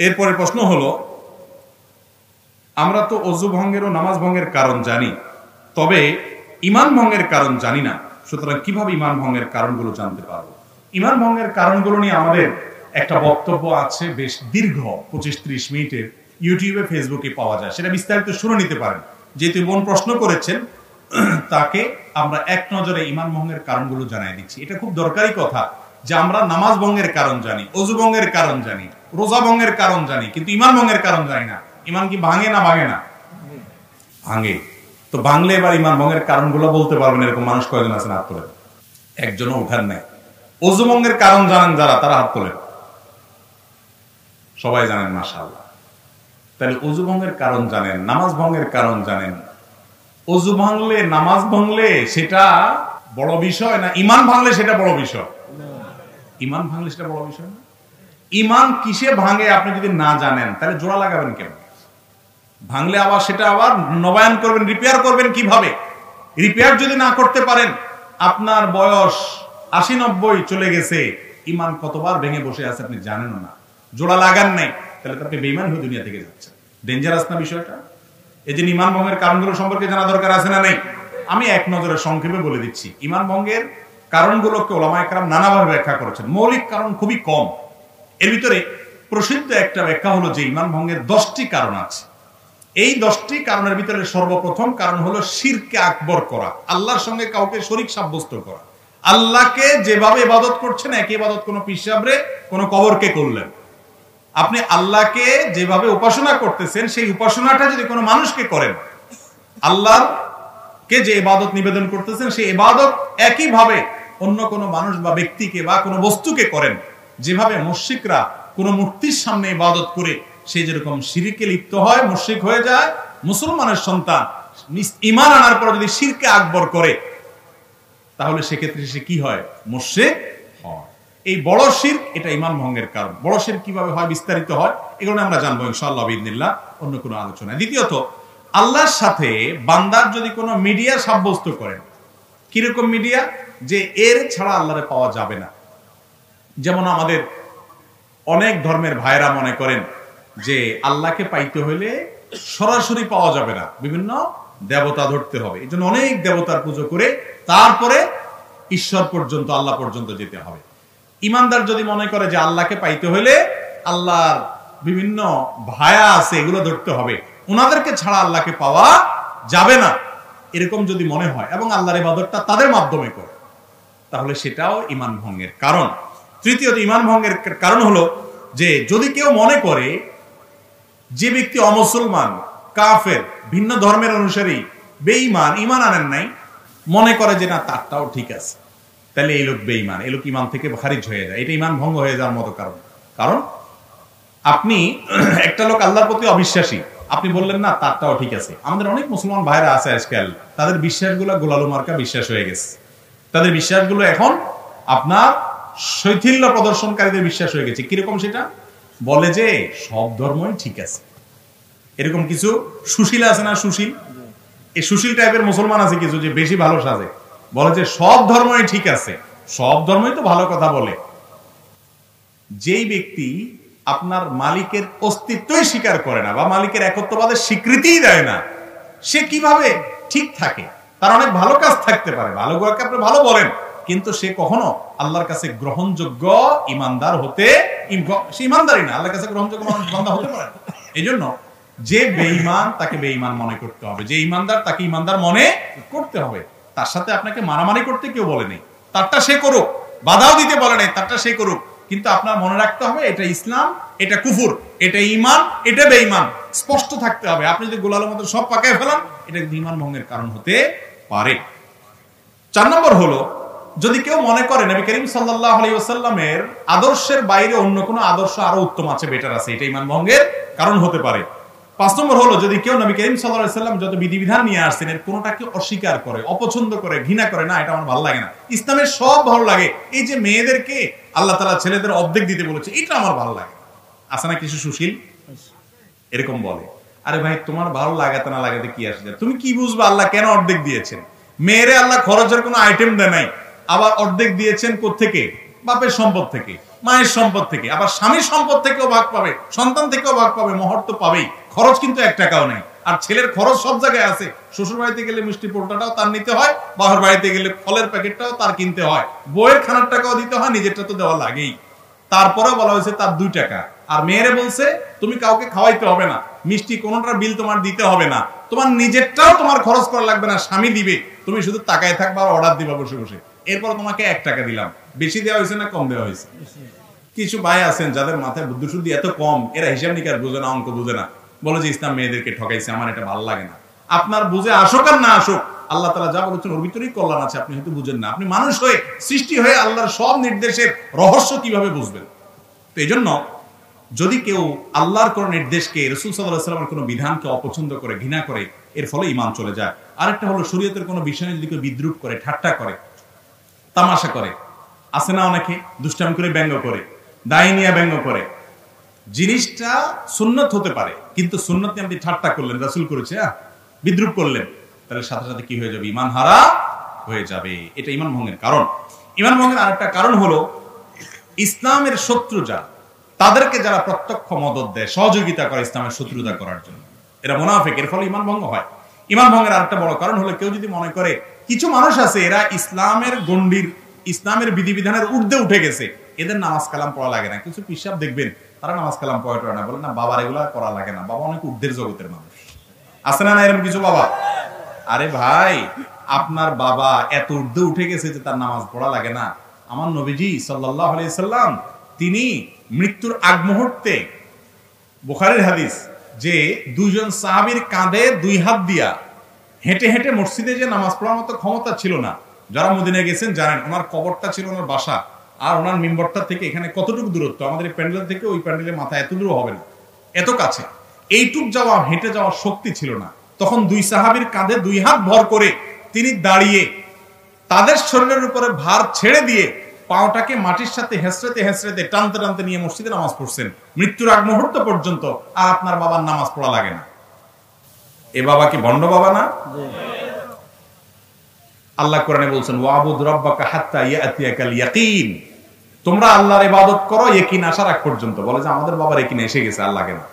এরপরে প্রশ্ন হলো, আমরা তো অজু ভঙ্গের ও নামাজ ভঙ্গের কারণ জানি, তবে ঈমান ভঙ্গের কারণ জানি না। সুতরাং কিভাবে ঈমান ভঙ্গের কারণগুলো জানতে পারবো? ঈমান ভঙ্গের কারণগুলো নিয়ে আমাদের একটা বক্তব্য আছে, বেশ দীর্ঘ, 25-30 মিনিটের, ইউটিউবে ফেসবুকে পাওয়া যায়, সেটা বিস্তারিত শুনে নিতে পারেন। যেহেতু বোন প্রশ্ন করেছেন, তাকে আমরা এক নজরে ঈমান ভঙ্গের কারণগুলো জানাই দিচ্ছি। এটা খুব দরকারি কথা যে আমরা নামাজ ভঙ্গের কারণ জানি, অজু ভঙ্গের কারণ জানি, রোজা ভঙ্গের কারণ জানি, কিন্তু ঈমান ভঙ্গের কারণ জানি না। ঈমান কি ভাঙে না ভাঙে না? ভাঙে। তো ভাঙলে এবার ঈমান ভঙ্গের কারণগুলো বলতে পারবেন এরকম মানুষ কয়জন আছেন? হাত তোলেন। একজনও উঠার নেই। অজু ভঙ্গের কারণ জানেন যারা, তারা হাত তোলেন। সবাই জানেন, মাশাআল্লাহ। তাহলে অজু ভঙ্গের কারণ জানেন, নামাজ ভঙ্গের কারণ জানেন। অজু ভাঙলে, নামাজ ভাঙলে সেটা বড় বিষয় না ঈমান ভাঙলে সেটা বড় বিষয়? ঈমান ভাঙলে সেটা বড় বিষয় না। ঈমান কিসে ভাঙে আপনি যদি না জানেন, তাহলে জোড়া লাগাবেন কেন? ভাঙলে আবার সেটা আবার নবায়ন করবেন, রিপেয়ার করবেন কিভাবে? রিপেয়ার যদি না করতে পারেন, আপনার বয়স 80-90 চলে গেছে, ঈমান কতবার ভেঙে বসে আছে আপনি জানেন না, জোড়া লাগান নাই, তাহলে তো আপনি বেঈমান হয়ে দুনিয়া থেকে যাচ্ছেন। ডেঞ্জারাস না বিষয়টা? এই যে ঈমান ভঙ্গের কারণগুলো সম্পর্কে জানা দরকার আছে না নাই? আমি এক নজরে সংক্ষেপে বলে দিচ্ছি। ঈমান ভঙ্গের কারণগুলোকে ওলামায়ে কেরাম নানাভাবে ব্যাখ্যা করেছেন। মৌলিক কারণ খুবই কম। এর ভিতরে প্রসিদ্ধ একটা ব্যাখ্যা হলো যে ঈমান ভঙ্গের 10টি কারণ আছে। এই 10টি কারণের ভিতরে সর্বপ্রথম কারণ হলো শিরকে আকবর করা, আল্লাহর সঙ্গে কাউকে শরীক সাব্যস্ত করা। আল্লাহকে যেভাবে ইবাদত করছেন, একই ইবাদত কোনো পীর সাহেবরে, কোনো কবরকে করলেন। আপনি আল্লাহকে যেভাবে উপাসনা করতেছেন, সেই উপাসনাটা যদি কোনো মানুষকে করেন, আল্লাহকে যে ইবাদত নিবেদন করতেছেন, সেই ইবাদত একইভাবে অন্য কোনো মানুষ বা ব্যক্তিকে বা কোনো বস্তুকে করেন, যেভাবে মুশরিকরা কোনো মূর্তির সামনে ইবাদত করে সে যেরকম শিরকে লিপ্ত হয়, মুশরিক হয়ে যায়, মুসলমানের সন্তান ঈমান আনার পর যদি শিরকে আকবর করে, তাহলে সেক্ষেত্রে সে কি হয়? মুশরিক হয়। এই বড় শিরক, এটা ঈমান ভঙ্গের কারণ। বড় শিরক কিভাবে হয়, বিস্তারিত হয়, এগুলো আমরা জানবো ইনশাআল্লাহ বিইذনিল্লাহ অন্য কোনো আলোচনায়। দ্বিতীয়ত, আল্লাহর সাথে বান্দার যদি কোনো মিডিয়া সাব্যস্ত করেন, কিরকম মিডিয়া? যে এর ছাড়া আল্লাহরে পাওয়া যাবে না। যেমন আমাদের অনেক ধর্মের ভাইরা মনে করেন যে আল্লাহকে পাইতে হইলে সরাসরি পাওয়া যাবে না, বিভিন্ন দেবতা ধরতে হবে, এই জন্য অনেক দেবতার পুজো করে তারপরে ঈশ্বর পর্যন্ত, আল্লাহ পর্যন্ত যেতে হবে। ইমানদার যদি মনে করে যে আল্লাহকে পাইতে হইলে আল্লাহর বিভিন্ন ভায়া আছে, এগুলো ধরতে হবে, ওনাদেরকে ছাড়া আল্লাহকে পাওয়া যাবে না, এরকম যদি মনে হয় এবং আল্লাহর ইবাদতটা তাদের মাধ্যমে করে, তাহলে সেটাও ঈমান ভঙ্গের কারণ। তৃতীয়ত, ঈমান ভঙ্গের কারণ হলো যে যদি কেউ মনে করে যে ব্যক্তি অমুসলমান, কাফের, ভিন্ন ধর্মের অনুসারী, বেঈমান, ঈমান আনেন নাই, মনে করে যে না তারটাও ঠিক আছে, তাহলে এই লোক বেঈমান, এই লোক ঈমান থেকে খারিজ হয়ে যায়, এটা ঈমান ভঙ্গ হয়ে যাওয়ার মতো কারণ। কারণ আপনি একটা লোক আল্লাহর প্রতি অবিশ্বাসী, আপনি বললেন না তারটাও ঠিক আছে। আমাদের অনেক মুসলমান ভাইরা আছে আজকাল, তাদের বিশ্বাসগুলো গোলালু মার্কা বিশ্বাস হয়ে গেছে। তাদের বিশ্বাসগুলো এখন আপনার শৈথিল্য প্রদর্শনকারীদের বিশ্বাস হয়ে গেছে। কিরকম? সেটা বলে যে সব ধর্মই ঠিক আছে। এরকম কিছু সুশীল আছে না, সুশীল, এই সুশীল টাইপের মুসলমান আছে কিছু, যে বেশি ভালো সাজে, বলে যে সব ধর্মই ঠিক আছে, সব ধর্মই তো ভালো কথা বলে। যেই ব্যক্তি আপনার মালিকের অস্তিত্বই স্বীকার করে না বা মালিকের একত্ববাদের স্বীকৃতিই দেয় না, সে কিভাবে ঠিক থাকে? তার অনেক ভালো কাজ থাকতে পারে, ভালো কাজকে আপনি ভালো বলেন, কিন্তু সে কখনো আল্লাহর কাছে গ্রহণযোগ্য ইমানদার হতে, সে ইমানদারই না, আল্লাহর কাছে গ্রহণযোগ্য বান্দা হতে পারে। এই জন্য যে বেঈমান তাকে বেঈমান মনে করতে হবে, যে ইমানদার তাকে ইমানদার মনে করতে হবে। তার সাথে আপনাকে মারামারি করতে কেউ বলে নেই, তারটা সে করুক, বাধাও দিতে বলে নেই, তারটা সে করুক, কিন্তু আপনার মনে রাখতে হবে এটা ইসলাম, এটা কুফর, এটা ঈমান, এটা বেঈমান, স্পষ্ট থাকতে হবে। আপনি যদি গোলালের মতো সব পাকায় ফেলান, এটা ঈমান ভঙ্গের কারণ হতে পারে। 4 নম্বর হলো, যদি কেউ মনে করে নবী করিম সাল্লাল্লাহু আলাইহি ওয়াসাল্লামের আদর্শের বাইরে অন্য কোনো আদর্শ আরো উত্তম আছে, বেটার আছে, এটা ঈমান ভঙ্গের কারণ হতে পারে। 5 নম্বর হলো, যদি কেউ নবী করিম সাল্লাল্লাহু আলাইহি ওয়াসাল্লাম যত বিধিবিধান নিয়ে আসছেন এর কোনোটাকে অস্বীকার করে, অপছন্দ করে, ঘৃণা করে, না এটা আমার ভালো লাগে না, ইসলামের সব ভালো লাগে, এই যে মেয়েদেরকে আল্লাহ তাআলা ছেলেদের অর্ধেক দিতে বলেছে, এটা আমার ভালো লাগে, আছে না কিছু সুশীল এরকম বলে। আরে ভাই, তোমার ভালো লাগাতে না লাগাতে কি আসে যায়? তুমি কি বুঝবা আল্লাহ কেন অর্ধেক দিয়েছেন? মেয়েরে আল্লাহ খরচের কোনো আইটেম দেয় নাই, আবার অর্ধেক দিয়েছেন কোত্থেকে? বাপের সম্পদ থেকে। মায়ের সম্পদ থেকে, আবার স্বামীর সম্পদ থেকেও ভাগ পাবে, সন্তান থেকেও ভাগ পাবে, মোহর তো পাবেই। খরচ কিন্তু 1 টাকাও নেই। আর ছেলের খরচ সব জায়গায় আছে। শ্বশুর বাড়িতে গেলে মিষ্টি পোল্টাটাও তার নিতে হয়, বাবার বাড়িতে গেলে ফলের প্যাকেটটাও তার কিনতে হয়, বইয়ের খানার টাকাও দিতে হয়, নিজেরটা তো দেওয়া লাগেই। তারপরেও বলা হয়েছে তার 2 টাকা। আর মেয়েরে বলছে তুমি কাউকে খাওয়াইতে হবে না, মিষ্টি কোনোটার বিল তোমার দিতে হবে না, তোমার নিজেরটাও তোমার খরচ করা লাগবে না, স্বামী দিবে, তুমি শুধু তাকায় থাকবা আর অর্ডার দিবা বসে বসে। এরপর তোমাকে 1 টাকা দিলাম। বেশি দেওয়া হয়েছে না কম দেওয়া হয়েছে? কিছু ভাই আছেন যাদের মাথায় বুদ্ধি শুদ্ধি এত কম, এরা হিসাব নিকাশ বুঝে না, অঙ্ক বুঝে না, বলে যে ইসলাম মেয়েদেরকে ঠকাইছে, আমার এটা ভালো লাগে না। আপনার বুঝে আসুক আর না আসুক, আল্লাহ তাআলা যা বলেছেন ওর ভিতরেই কল্যাণ আছে, আপনি হয়তো বুঝেন না। আপনি মানুষ হয়ে, সৃষ্টি হয়ে আল্লাহর সব নির্দেশের রহস্য কিভাবে বুঝবেন? তো এই জন্য যদি কেউ আল্লাহর কোন নির্দেশকে, রাসূল সাল্লাল্লাহু আলাইহি ওয়াসাল্লামের কোন বিধানকে অপছন্দ করে, ঘৃণা করে, এর ফলে ঈমান চলে যায়। আরেকটা হলো শরীয়তের কোন বিষয়ে যদি কেউ বিদ্রূপ করে, ঠাট্টা করে, তামাশা করে, আছে না অনেকে দুষ্টামি করে ব্যঙ্গ করে, দায় নিয়ে ব্যঙ্গ করে, জিনিসটা সুন্নত হতে পারে, কিন্তু সুন্নত নিয়ে আপনি ঠাট্টা করলেন, রাসূল করেছে, বিদ্রূপ করলেন, তাহলে সাথে সাথে কি হয়ে যাবে? ঈমান হারা হয়ে যাবে। এটা ঈমান ভঙ্গের কারণ। ঈমান ভঙ্গের আরেকটা কারণ হলো ইসলামের শত্রু যারা, তাদেরকে যারা প্রত্যক্ষ মদদ দেয়, সহযোগিতা করে ইসলামের শত্রুতা করার জন্য, এরা মুনাফিক, এর ফলে ঈমান ভঙ্গ হয়। ঈমান ভঙ্গের আরেকটা বড় কারণ হলো কেউ যদি মনে করে কিছু মানুষ আছে এরা ইসলামের গণ্ডির, ইসলামের বিধিবিধানের ঊর্ধ্বে উঠে গেছে, এদের নামাজ কালাম পড়া লাগে না। কিছু পিসাব দেখবেন তারা নামাজ কালাম পড়ে না, বলে না বাবার এগুলা করা লাগে না, বাবা অনেক ঊর্ধ্বের জগতের মানুষ। আছে না এরকম কিছু বাবা? আরে ভাই, আপনার বাবা এত ঊর্ধ্বে উঠে গেছে যে তার নামাজ পড়া লাগে না? আমার নবীজি সাল্লাল্লাহু আলাইহি সাল্লাম তিনি মৃত্যুর আগ মুহূর্তে, বুখারীর হাদিস, যে 2 জন সাহাবীর কাঁধে 2 হাত দিয়া হেঁটে হেঁটে মসজিদে যে নামাজ পড়ার মতো ক্ষমতা ছিল না। যারা মদিনায় গেছেন জানেন, ওনার কবরটা ছিল ওনার বাসা, আর ওনার মিম্বরটা থেকে এখানে কতটুকু দূরত্ব, আমাদের প্যান্ডেল থেকে ওই প্যান্ডেলের মাথা এত দূর হবে না, এত কাছে। এইটুক যাওয়া, হেঁটে যাওয়ার শক্তি ছিল না। তখন 2 সাহাবীর কাঁধে 2 হাত ভর করে তিনি দাঁড়িয়ে তাদের শরীরের উপরে ভার ছেড়ে দিয়ে পাওটাকে মাটির সাথে হেঁচড়াতে হেঁচড়াতে টানতে টানতে নিয়ে মসজিদে নামাজ পড়ছেন মৃত্যুর আগ মুহূর্ত পর্যন্ত। আর আপনার বাবার নামাজ পড়া লাগে না। এ বাবা কি ভণ্ড বাবা না? আল্লাহ কোরআনে বলছেন ওয়াবুদ রাব্বাকা হাত্তা ইয়াতিয়াকাল ইয়াকিন, তোমরা আল্লাহর ইবাদত করো ইয়াকিন আসার আগ পর্যন্ত। বলে যে আমাদের বাবার ইয়াকিন এসে গেছে, আর লাগে না।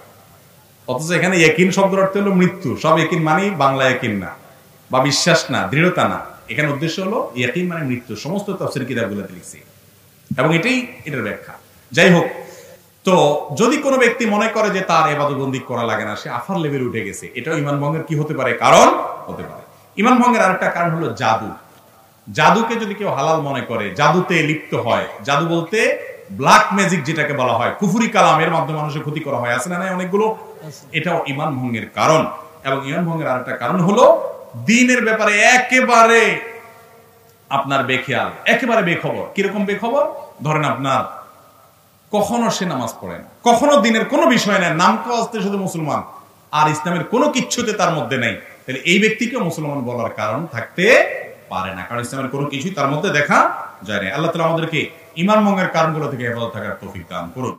অথচ এখানে ইয়াকিন শব্দের অর্থ হলো মৃত্যু। সব ইয়াকিন মানে বাংলা ইয়াকিন না, বা বিশ্বাস না, দৃঢ়তা না। এখানে উদ্দেশ্য হলো ইয়াকিন মানে মৃত্যু। সমস্ত তাফসীর কিতাবগুলোতে লিখছে এবং এটার ব্যাখ্যা। যাই হোক, তো যদি কোনো ব্যক্তি মনে করে যে তার ইবাদতবন্দি করা লাগে না, সে আফার লেভেল উঠে গেছে, এটাও ঈমান ভঙ্গের কি হতে পারে? কারণ হতে পারে। ঈমান ভঙ্গের আরেকটা কারণ হলো জাদু। জাদুকে যদি কেউ হালাল মনে করে, জাদুতে লিপ্ত হয়, জাদু বলতে ব্ল্যাক ম্যাজিক যেটাকে বলা হয়, কুফরি কালামের মাধ্যমে মানুষের ক্ষতি করা হয়, আছে না নাই অনেকগুলো, এটাও ঈমান ভঙ্গের কারণ। এবং ঈমান ভঙ্গের আরেকটা কারণ হলো দ্বীনের ব্যাপারে একেবারে আপনার বেখেয়াল, একেবারে বেখবর। কিরকম বেখবর? ধরেন আপনার কখনো সে নামাজ পড়ে না, কখনো দ্বীনের কোনো বিষয় নেই, নামকে আসতে শুধু মুসলমান, আর ইসলামের কোনো কিচ্ছুতে তার মধ্যে নেই, তাহলে এই ব্যক্তিকে মুসলমান বলার কারণ থাকতে পারে না, কারণ ইসলামের কোনো কিছুই তার মধ্যে দেখা যায় না। আল্লাহ তাআলা আমাদেরকে ঈমান ভঙ্গের কারণগুলো থেকে হেফাজত থাকার তৌফিক দান করুন।